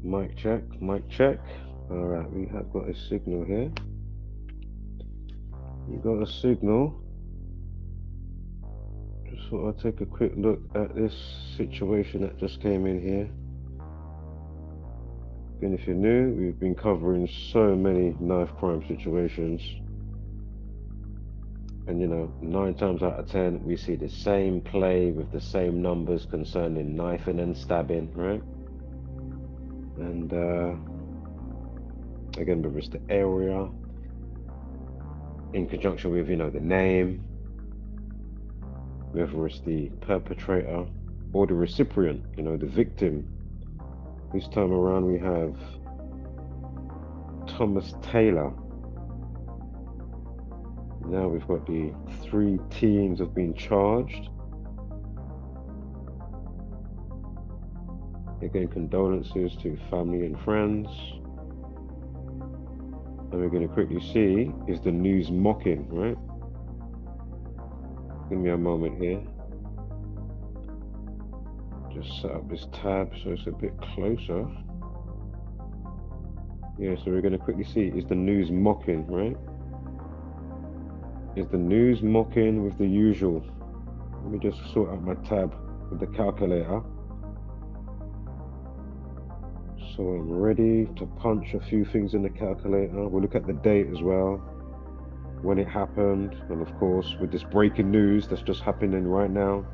Mic check, mic check. All right, we have got a signal here. You got a signal. Just thought I'd take a quick look at this situation that just came in here. And if you're new, we've been covering so many knife crime situations. And 9 times out of 10, we see the same play with the same numbers concerning knifing and stabbing, right? And again, whether it's the area, in conjunction with, the name, whether it's the perpetrator or the recipient, the victim. This time around, we have Thomas Taylor. Now we've got the 3 teens have been charged. Again, condolences to family and friends. And we're going to quickly see, is the news mocking, right? Give me a moment here. Just set up this tab so it's a bit closer. Yeah, so we're going to quickly see, is the news mocking, right? Is the news mocking with the usual? Let me just sort out my tab with the calculator. So I'm ready to punch a few things in the calculator. We'll look at the date as well, when it happened, and of course with this breaking news that's just happening right now.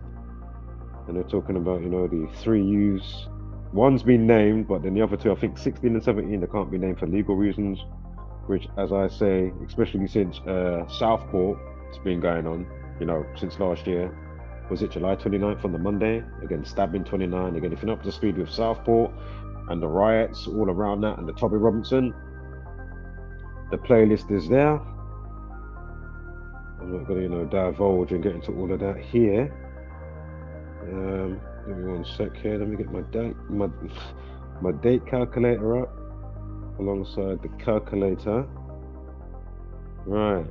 And they're talking about, the 3 youths. One's been named, but then the other 2, I think 16 and 17, they can't be named for legal reasons. Which, as I say, especially since Southport, it's been going on, since last year. Was it July 29th on the Monday? Again, stabbing 29. Again, if you're not up to speed with Southport and the riots all around that and the Toby Robinson, the playlist is there. I'm not going to, divulge and get into all of that here. Give me one sec here. Let me get my date calculator up alongside the calculator. Right.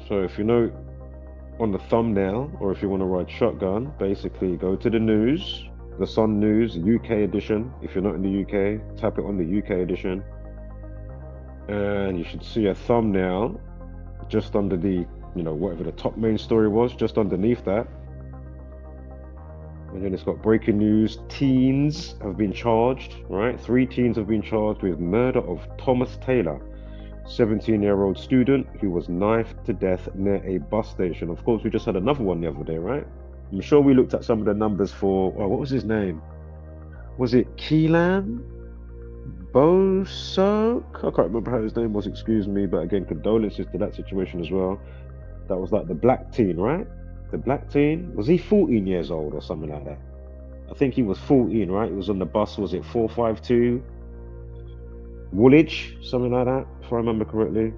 So if on the thumbnail, or if you want to write shotgun, basically go to the news, the Sun News UK edition. If you're not in the UK, tap it on the UK edition, and you should see a thumbnail just under the, whatever the top main story was, just underneath that. And then it's got breaking news. Teens have been charged, right? 3 teens have been charged with murder of Thomas Taylor, 17-year-old student who was knifed to death near a bus station. Of course, we just had another one the other day, right? I'm sure we looked at some of the numbers for, what was his name? Was it Keelan Bosok? I can't remember how his name was, excuse me. But again, condolences to that situation as well. That was like the black teen, right? The black teen, was he 14 years old or something like that? I think he was 14, right? He was on the bus, was it 452? Woolwich, something like that, if I remember correctly.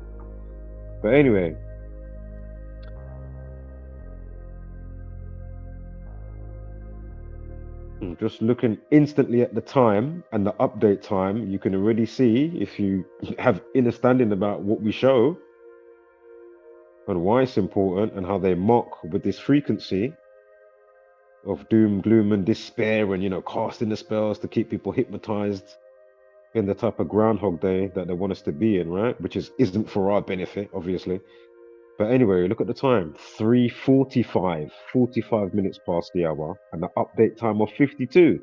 But anyway, just looking instantly at the time and the update time, you can already see, if you have understanding about what we show and why it's important and how they mock with this frequency of doom, gloom, and despair, and casting the spells to keep people hypnotized in the type of Groundhog Day that they want us to be in, right? Which isn't for our benefit, obviously. But anyway, look at the time, 3:45, 45 minutes past the hour, and the update time of 52.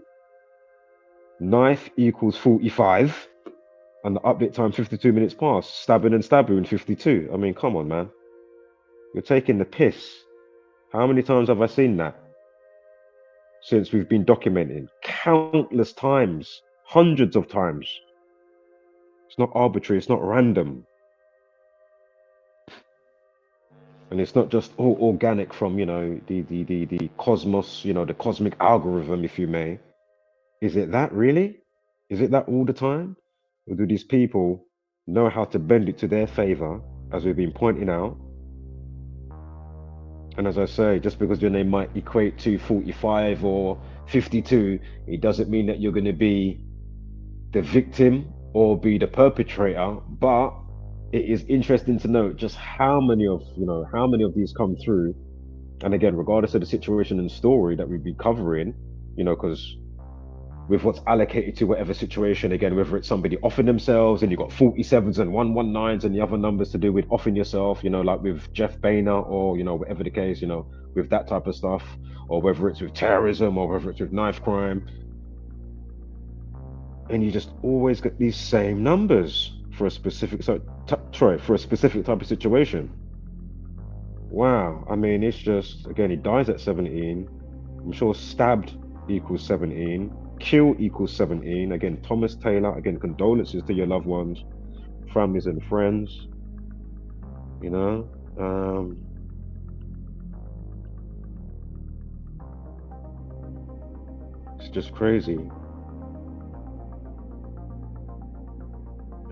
Knife equals 45, and the update time 52 minutes past. Stabbing and stabbing 52. I mean, come on, man. You're taking the piss. How many times have I seen that? Since we've been documenting countless times, hundreds of times. It's not arbitrary, it's not random. And it's not just all organic from, the cosmos, the cosmic algorithm, if you may. Is it that really? Is it that all the time? Or do these people know how to bend it to their favor, as we've been pointing out? And as I say, just because your name might equate to 45 or 52, it doesn't mean that you're going to be the victim or be the perpetrator. But it is interesting to note just how many of these come through. And again, regardless of the situation and story that we've been covering, because with what's allocated to whatever situation. Again, whether it's somebody offing themselves and you've got 47s and 119s and the other numbers to do with offing yourself, like with Jeff Boehner, or whatever the case, with that type of stuff, or whether it's with terrorism, or whether it's with knife crime. And you just always get these same numbers for a specific for a specific type of situation. Wow. I mean, it's just, again, he dies at 17. I'm sure stabbed equals 17. Kill equals 17. Again, Thomas Taylor. Again, condolences to your loved ones, families and friends. You know, it's just crazy.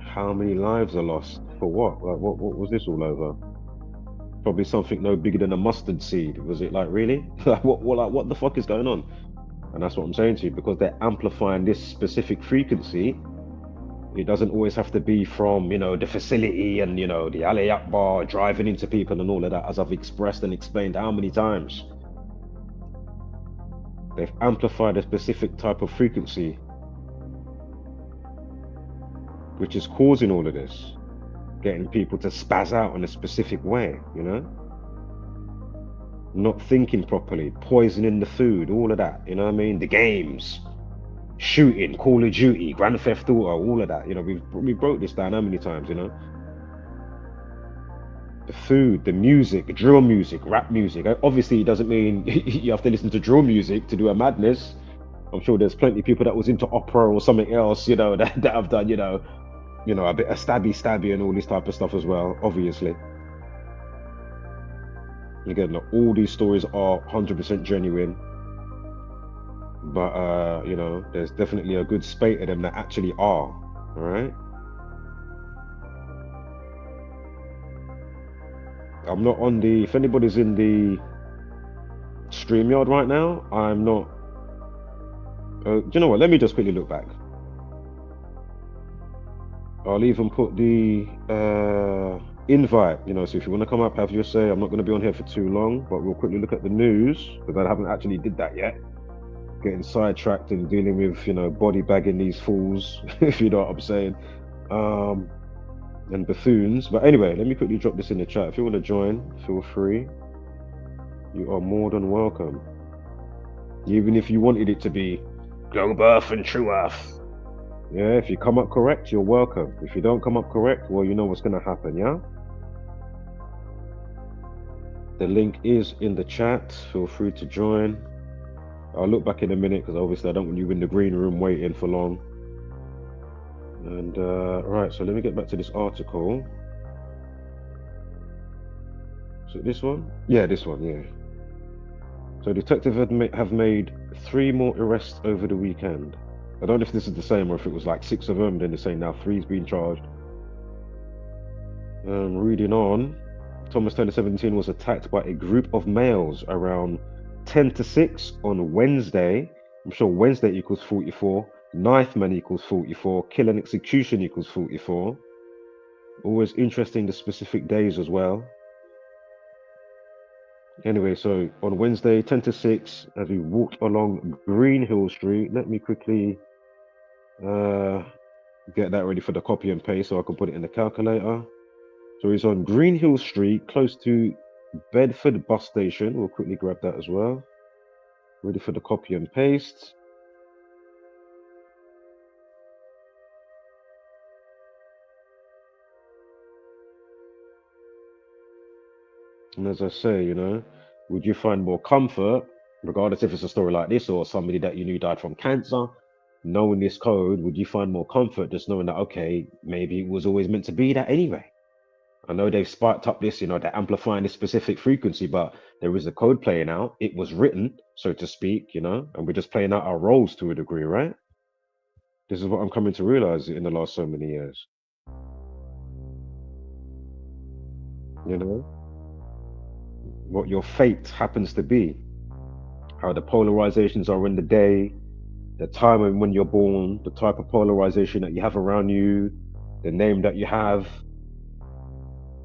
How many lives are lost for what? Like, what was this all over? Probably something no bigger than a mustard seed. Was it like really? Like what the fuck is going on? And that's what I'm saying to you, because they're amplifying this specific frequency. It doesn't always have to be from, the facility and, the Ali Akbar driving into people and all of that, as I've expressed and explained how many times. They've amplified a specific type of frequency, which is causing all of this, getting people to spaz out in a specific way, not thinking properly, poisoning the food, all of that, what I mean? The games, shooting, Call of Duty, Grand Theft Auto, all of that. We broke this down how many times, The food, the music, drill music, rap music. Obviously, it doesn't mean you have to listen to drill music to do a madness. I'm sure there's plenty of people that was into opera or something else, that have done, a bit of stabby and all this type of stuff as well, obviously. Again, look, all these stories are 100% genuine, but there's definitely a good spate of them that actually are. All right. I'm not on the. If anybody's in the StreamYard right now, I'm not. Do you know what? Let me just quickly look back. I'll even put the invite, so if you want to come up, have your say. I'm not going to be on here for too long, but we'll quickly look at the news, because I haven't actually did that yet. Getting sidetracked and dealing with, body bagging these fools, if you know what I'm saying, and buffoons. But anyway, let me quickly drop this in the chat. If you want to join, feel free. You are more than welcome. Even if you wanted it to be Globe Earth and True Earth. Yeah, if you come up correct, you're welcome. If you don't come up correct, well, you know what's going to happen, yeah? The link is in the chat. Feel free to join. I'll look back in a minute, because obviously I don't want you in the green room waiting for long. And, right, so let me get back to this article. So this one? Yeah, this one, yeah. So detectives have made 3 more arrests over the weekend. I don't know if this is the same, or if it was like 6 of them, then they're saying now 3's been charged. Reading on, Thomas Taylor 17 was attacked by a group of males around 10 to 6 on Wednesday. I'm sure Wednesday equals 44. Knife man equals 44. Kill and execution equals 44. Always interesting, the specific days as well. Anyway, so on Wednesday, 10 to 6, as we walked along Green Hill Street, let me quickly get that ready for the copy and paste so I can put it in the calculator. So he's on Green Hill Street, close to Bedford bus station. We'll quickly grab that as well. Ready for the copy and paste. And as I say, would you find more comfort, regardless if it's a story like this or somebody that you knew died from cancer, knowing this code? Would you find more comfort just knowing that, okay, maybe it was always meant to be that anyway? I know they've sparked up this, they're amplifying this specific frequency, but there is a code playing out. It was written, so to speak, and we're just playing out our roles to a degree, right? This is what I'm coming to realize in the last so many years. What your fate happens to be, how the polarizations are in the day, the time and when you're born, the type of polarization that you have around you, the name that you have.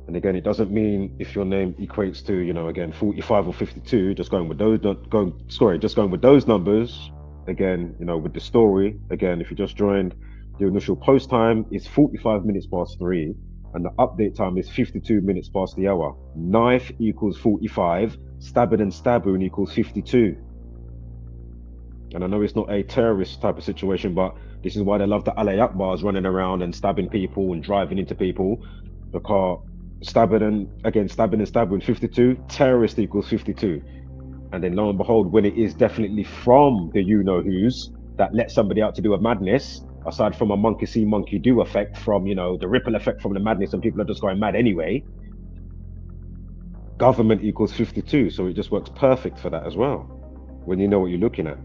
And again, it doesn't mean if your name equates to, again, 45 or 52, just going with those numbers. again, with the story, again, if you just joined, the initial post time is 45 minutes past 3, and the update time is 52 minutes past the hour. Knife equals 45, stabbing and stabbing equals 52. And I know it's not a terrorist type of situation, but this is why they love the Allah Akbars running around and stabbing people and driving into people. Because stabbing and stabbing 52, terrorist equals 52. And then lo and behold, when it is definitely from the you-know-who's that let somebody out to do a madness, aside from a monkey see, monkey do effect from, the ripple effect from the madness and people are just going mad anyway, government equals 52. So it just works perfect for that as well, when you know what you're looking at.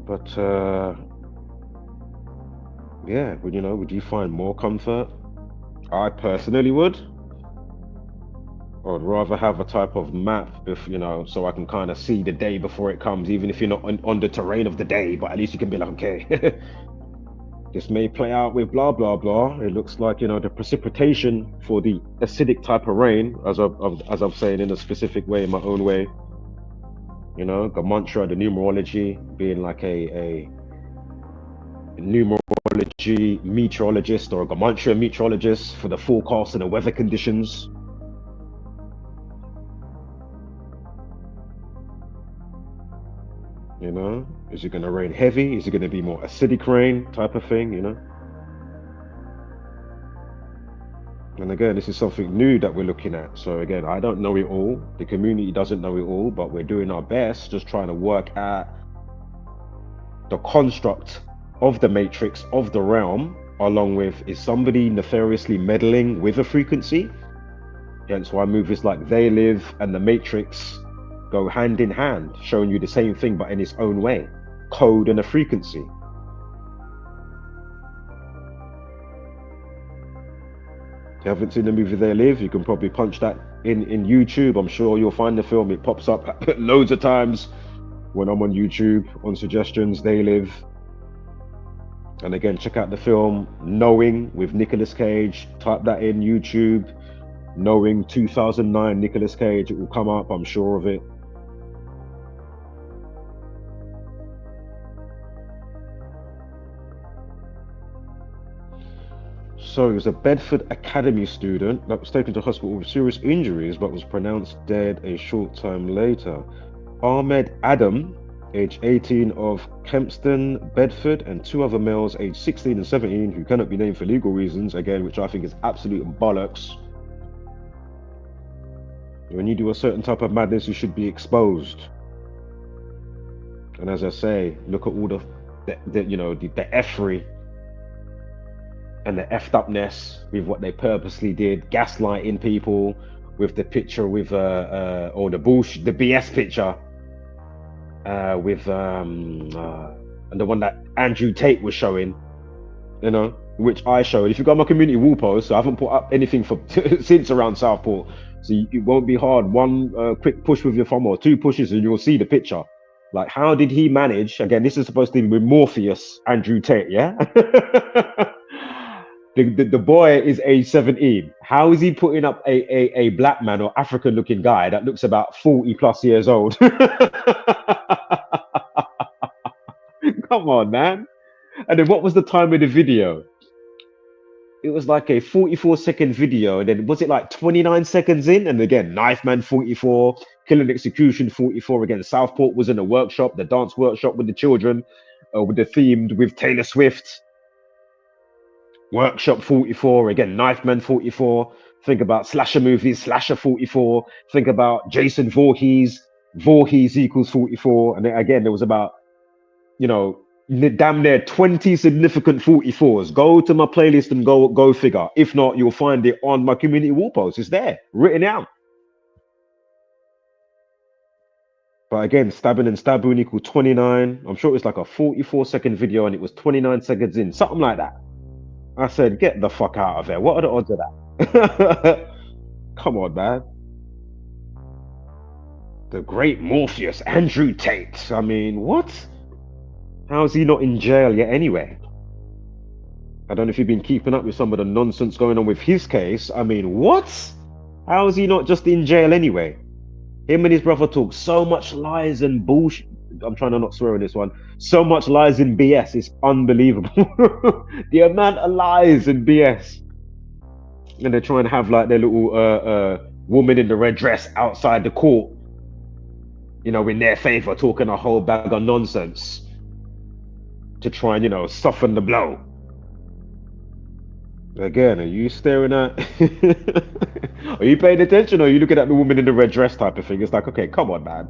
But, yeah, would you find more comfort? I personally would. I'd rather have a type of map, so I can kind of see the day before it comes, even if you're not on the terrain of the day, but at least you can be like, okay, this may play out with blah, blah, blah. It looks like, the precipitation for the acidic type of rain, as I'm saying in a specific way, in my own way, Gematria, the numerology, being like a numerology meteorologist or a Gematria meteorologist for the forecast and the weather conditions. Is it going to rain heavy? Is it going to be more acidic rain type of thing, And again, this is something new that we're looking at. So again, I don't know it all. The community doesn't know it all, but we're doing our best, just trying to work at the construct of the matrix, of the realm, along with, is somebody nefariously meddling with a frequency? Hence why movies like They Live and The Matrix go hand in hand, showing you the same thing but in its own way. Code and a frequency. If you haven't seen the movie They Live, you can probably punch that in YouTube. I'm sure you'll find the film. It pops up loads of times when I'm on YouTube on suggestions. They Live. And again, check out the film Knowing with Nicolas Cage. Type that in YouTube. Knowing 2009 Nicolas Cage. It will come up, I'm sure of it. So he was a Bedford Academy student that was taken to hospital with serious injuries but was pronounced dead a short time later. Ahmed Adam, age 18, of Kempston, Bedford, and 2 other males aged 16 and 17 who cannot be named for legal reasons, again, which I think is absolute bollocks. When you do a certain type of madness, you should be exposed. And as I say, look at all the effery and the effed upness with what they purposely did, gaslighting people with the picture with or the BS picture with and the one that Andrew Tate was showing, which I showed. If you go on my community wall post, so I haven't put up anything for since around Southport, so it won't be hard. One quick push with your thumb or 2 pushes and you'll see the picture. Like, how did he manage? Again, this is supposed to be with Morpheus, Andrew Tate, yeah? The boy is age 17. How is he putting up a black man or African looking guy that looks about 40 plus years old? Come on, man. And then what was the time of the video? It was like a 44-second video. And then was it like 29 seconds in? And again, Knife Man 44, Killing Execution 44. Again, Southport was in the workshop, the dance workshop with the children, with the themed with Taylor Swift. Workshop 44, again, Knife Man 44. Think about slasher movies, Slasher 44. Think about Jason Voorhees, Voorhees equals 44. And then again, there was about, damn near 20 significant 44s. Go to my playlist and go figure. If not, you'll find it on my community wall post. It's there, written out. But again, stabbing and stabbing equal 29. I'm sure it's like a 44-second video and it was 29 seconds in, something like that. I said, get the fuck out of here. What are the odds of that? Come on, man. The great Morpheus, Andrew Tate. I mean, what? How is he not in jail yet anyway? I don't know if you've been keeping up with some of the nonsense going on with his case. I mean, what? How is he not just in jail anyway? Him and his brother talk so much lies and bullshit. I'm trying to not swear on this one. So much lies in BS. It's unbelievable. The amount of lies in BS. And they try and have like their little woman in the red dress outside the court, in their favor, talking a whole bag of nonsense to try and, soften the blow. Again, are you staring at? Are you paying attention, or are you looking at the woman in the red dress type of thing? It's like, okay, come on, man.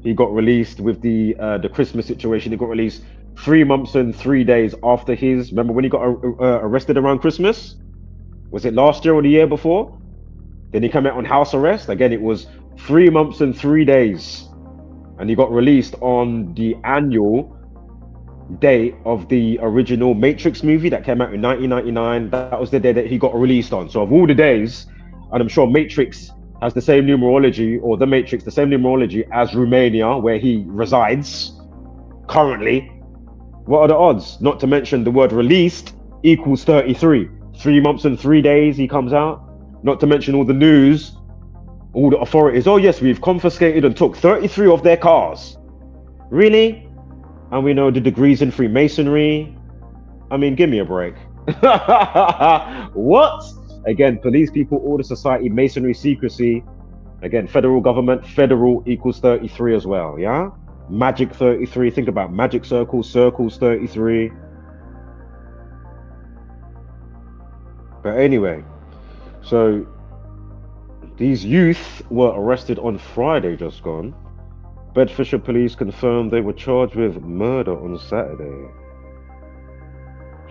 He got released with the Christmas situation. He got released 3 months and 3 days after his. Remember when he got arrested around Christmas? Was it last year or the year before? Then he came out on house arrest. Again, it was 3 months and 3 days, and he got released on the annual day of the original Matrix movie that came out in 1999. That was the day that he got released on. So of all the days, and I'm sure Matrix has the same numerology, or the Matrix, the same numerology as Romania, where he resides currently. What are the odds? Not to mention the word released equals 33. 3 months and 3 days he comes out. Not to mention all the news, all the authorities. Oh yes, we've confiscated and took 33 of their cars. Really? And we know the degrees in Freemasonry. I mean, give me a break. What? Again, police, people, order, society, Masonry, secrecy. Again, federal government, federal equals 33 as well, yeah? Magic 33, think about magic circles, circles 33. But anyway, so these youth were arrested on Friday just gone. Bedfordshire police confirmed they were charged with murder on Saturday.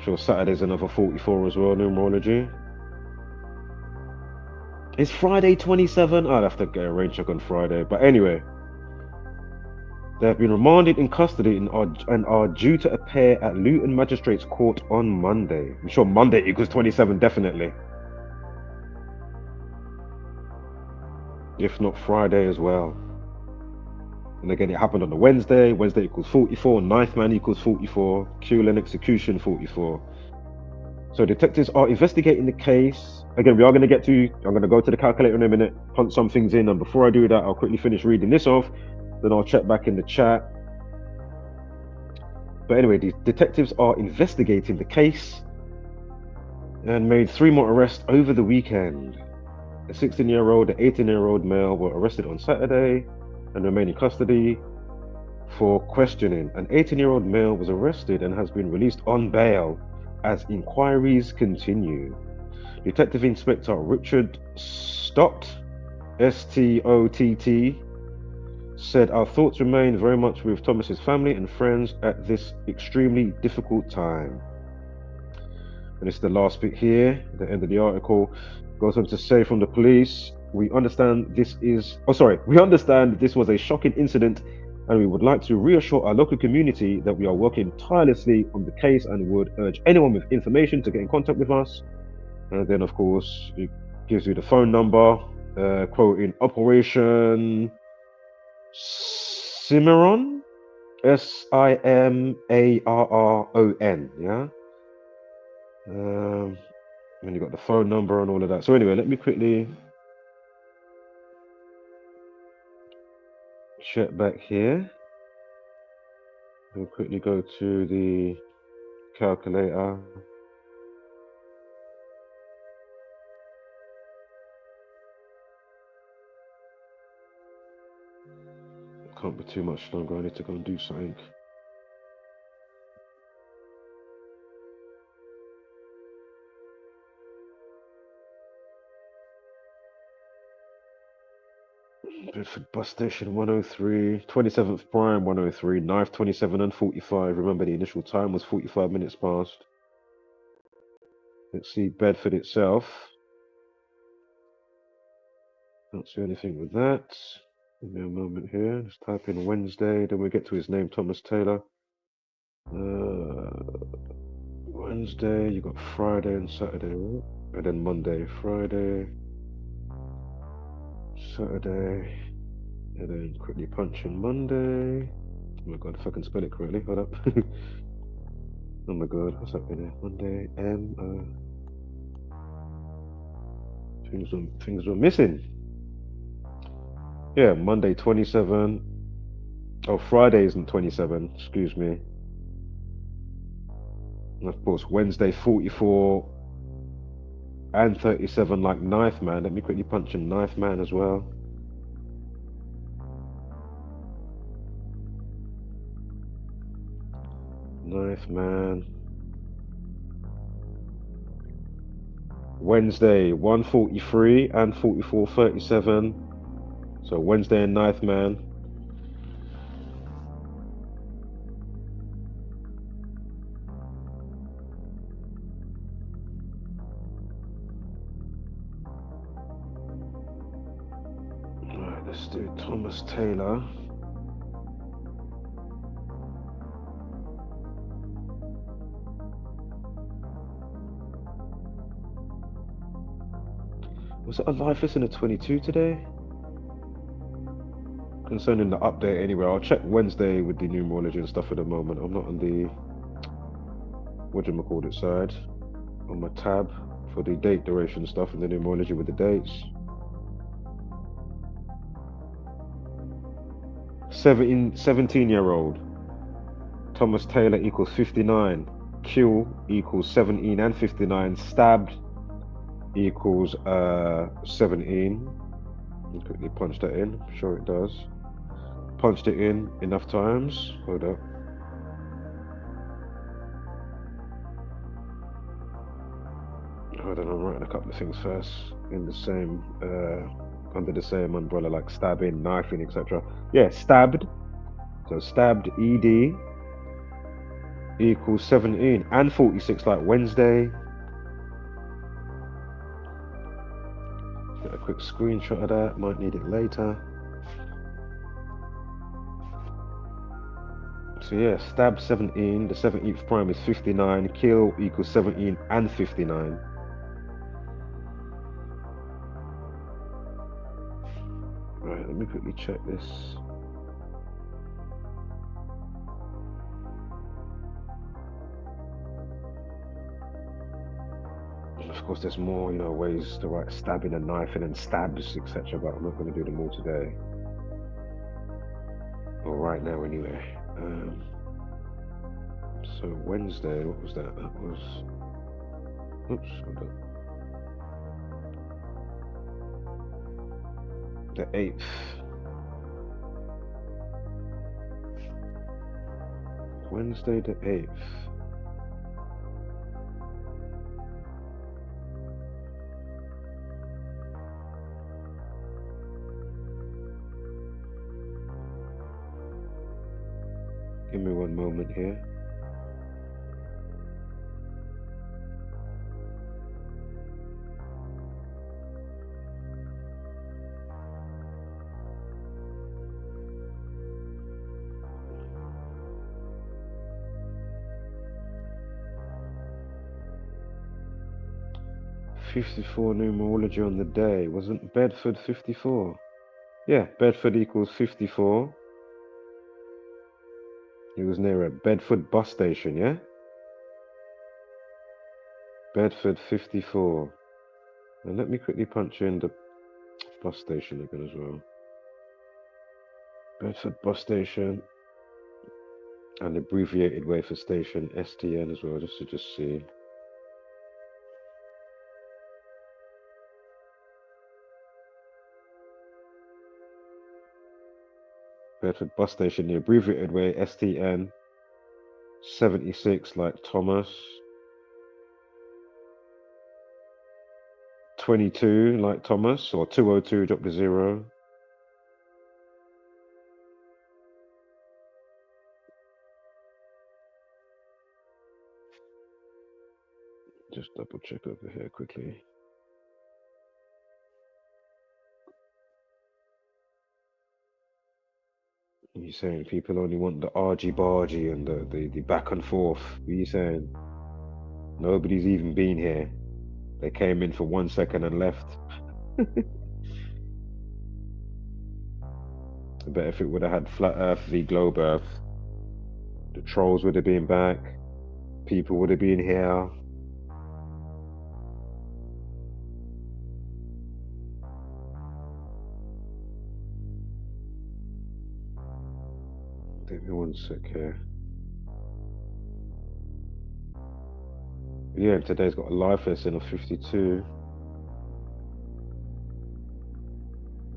Sure, Saturday's another 44 as well, numerology. It's Friday 27? I'd have to get a rain check on Friday. But anyway, they have been remanded in custody and are due to appear at Luton Magistrates Court on Monday. I'm sure Monday equals 27, definitely. If not Friday as well. And again, it happened on the Wednesday. Wednesday equals 44. Ninth man equals 44. Kill and execution 44. So detectives are investigating the case. Again, we are going to I'm going to go to the calculator in a minute, punch some things in. And before I do that, I'll quickly finish reading this off. Then I'll check back in the chat. But anyway, the detectives are investigating the case and made 3 more arrests over the weekend. A 16-year-old, an 18-year-old male were arrested on Saturday and remain in custody for questioning. An 18-year-old male was arrested and has been released on bail as inquiries continue. Detective Inspector Richard Stott, S-T-O-T-T, said, "Our thoughts remain very much with Thomas's family and friends at this extremely difficult time." And it's the last bit here, the end of the article. Goes on to say from the police, we understand this was a shocking incident, and we would like to reassure our local community that we are working tirelessly on the case and would urge anyone with information to get in contact with us. And then, of course, it gives you the phone number, quoting Operation Cimarron, Simarron, yeah? And you got the phone number and all of that. So anyway, let me quickly check back here. We'll quickly go to the calculator. Can't be too much longer. I need to go and do something. Bedford bus station 103, 27th prime 103, 9th 27 and 45. Remember the initial time was 45 minutes past. Let's see Bedford itself. Don't see anything with that. Give me a moment here. Let's type in Wednesday. Then we get to his name, Thomas Taylor. Wednesday, you got Friday and Saturday, right? And then Monday, Friday, Saturday, and then quickly punch in Monday. Oh my god, if I can spell it correctly, hold up. Oh my god, what's happening here? Monday, things were missing. Yeah, Monday 27, Oh, Friday isn't 27. Excuse me. And of course, Wednesday 44 and 37 like Knife Man. Let me quickly punch in Knife Man as well. Knife Man. Wednesday 143 and 44:37. So Wednesday and Knife Man. Alright, let's do Thomas Taylor. Was it a live listen at 22 today? Concerning the update anyway, I'll check Wednesday with the numerology and stuff at the moment. I'm not on the whatchamacallit side. On my tab for the date duration stuff and the numerology with the dates. 17-year-old Thomas Taylor equals 59. Kill equals 17 and 59. Stabbed equals 17. I'll quickly punch that in. I'm sure it does. Punched it in enough times. Hold up. Hold on, I'm writing a couple of things first in the same under the same umbrella, like stabbing, knifing, etc. Yeah, stabbed. So stabbed ED equals 17 and 46 like Wednesday. Get a quick screenshot of that, might need it later. So yeah, stab 17, the 17th prime is 59, kill equals 17 and 59. Right, let me quickly check this. Of course, there's more, ways to write stabbing and knifing and stabs, etc. But I'm not going to do them all today, or right now anyway. So Wednesday, what was that? That was, oops, hold on. The 8th. Wednesday the 8th. Give me one moment here. '54 numerology on the day. Wasn't Bedford 54? Yeah, Bedford equals 54. He was near a Bedford bus station, yeah? Bedford 54. And let me quickly punch in the bus station again as well. Bedford bus station. And abbreviated way for station, STN as well, just to see. Bedford bus station, the abbreviated way, STN. 76 like Thomas. 22 like Thomas, or 202 drop the 0. Just double check over here quickly. You're saying people only want the argy-bargy and the back and forth. What are you saying? Nobody's even been here. They came in for 1 second and left. I bet if it would have had Flat Earth v Globe Earth, the trolls would have been back. People would have been here. one sec here. Yeah, today's got a life lesson of 52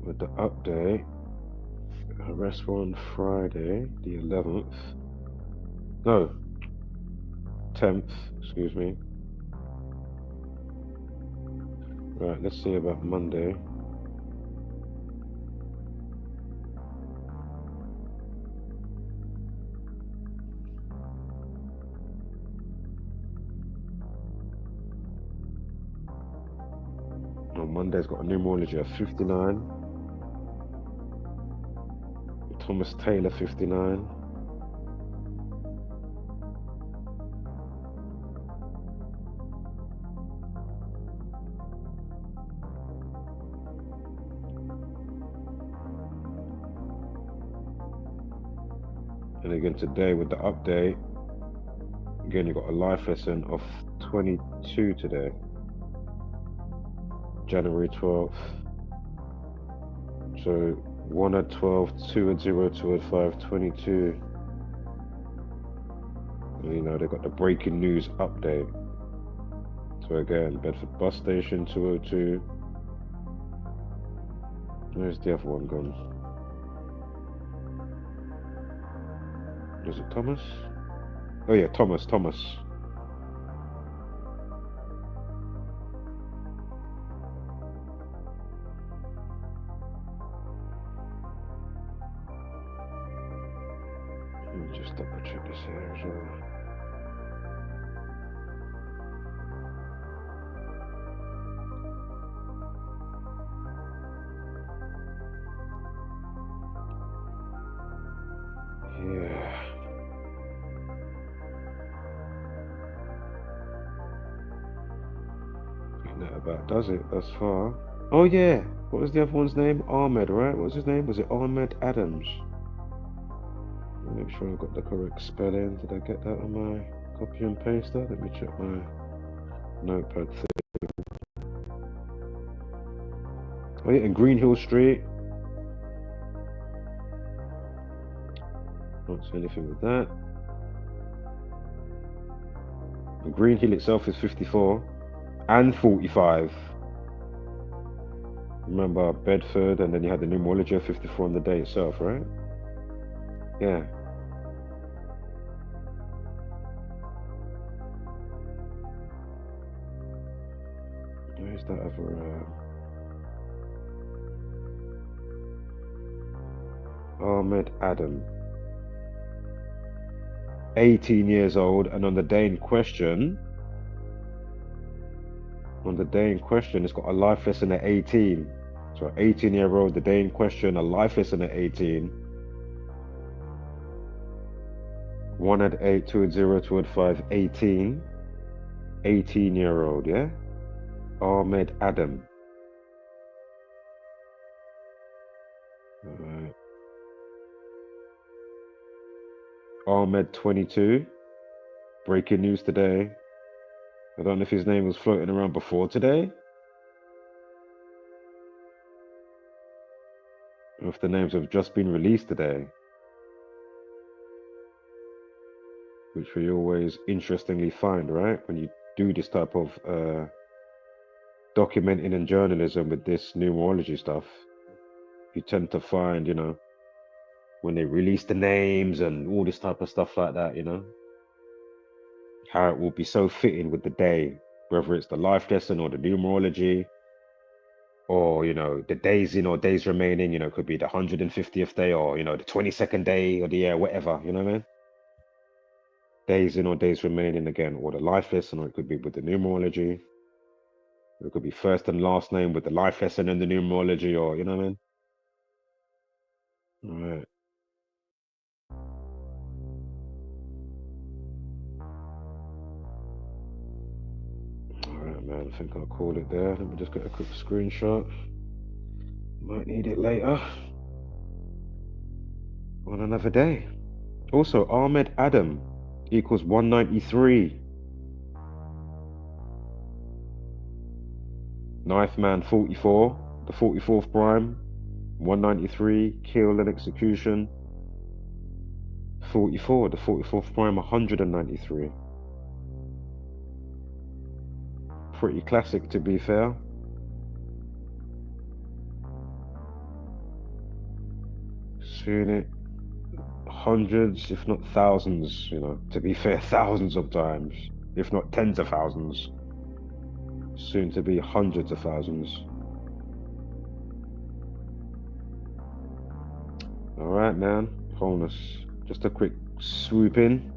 with the update. Arrest warrant Friday, the 11th. No, 10th, excuse me. Right, let's see about Monday. Oh, Monday's got a numerology of 59. Thomas Taylor 59. And again today with the update, again you got a life lesson of 22 today. January 12th. So 1 at 12, 2 at 0, 2 at 5, 22. And, you know, they got the breaking news update. So again, Bedford Bus Station 202. Where's the other one gone? Is it Thomas? Oh yeah, Thomas. Let me just double check this here as well. Yeah. I think that about does it thus far. Oh yeah, what was the other one's name? Ahmed, right? What was his name? Was it Ahmed Adams? Make sure I got the correct spelling. Did I get that on my copy and paste? Let me check my notepad thing. Oh yeah, in Green Hill Street. Don't see anything with that. The Green Hill itself is 54 and 45. Remember Bedford, and then you had the numerology of 54 on the day itself, right? Yeah. Where's that other? Ahmed Adam. 18 years old, and on the day in question, it's got a life lesson at 18. So 18-year-old, the day in question, a life lesson at 18. 1 at 8, 2 at 0, 2 at 5, 18. 18-year-old, yeah? Ahmed Adam. All right. Ahmed 22. Breaking news today. I don't know if his name was floating around before today, or if the names have just been released today, which we always interestingly find, right? When you do this type of documenting and journalism with this numerology stuff, you tend to find, you know, when they release the names and all this type of stuff like that, you know, how it will be so fitting with the day, whether it's the life lesson or the numerology, or, you know, the days in or days remaining, you know, could be the 150th day, or, you know, the 22nd day of the year, whatever, you know what I mean? Days in or days remaining again, or the life lesson, or it could be with the numerology. It could be first and last name with the life lesson and the numerology, or, you know what I mean? All right. All right, man. I think I'll call it there. Let me just get a quick screenshot. Might need it later on another day. Also, Ahmed Adam equals 193. Ninth man 44, the 44th prime, 193, kill and execution. 44, the 44th prime, 193. Pretty classic, to be fair. Seen it hundreds, if not thousands, to be fair, thousands of times, if not tens of thousands, soon to be hundreds of thousands. All right, man. Bonus. Just a quick swoop in.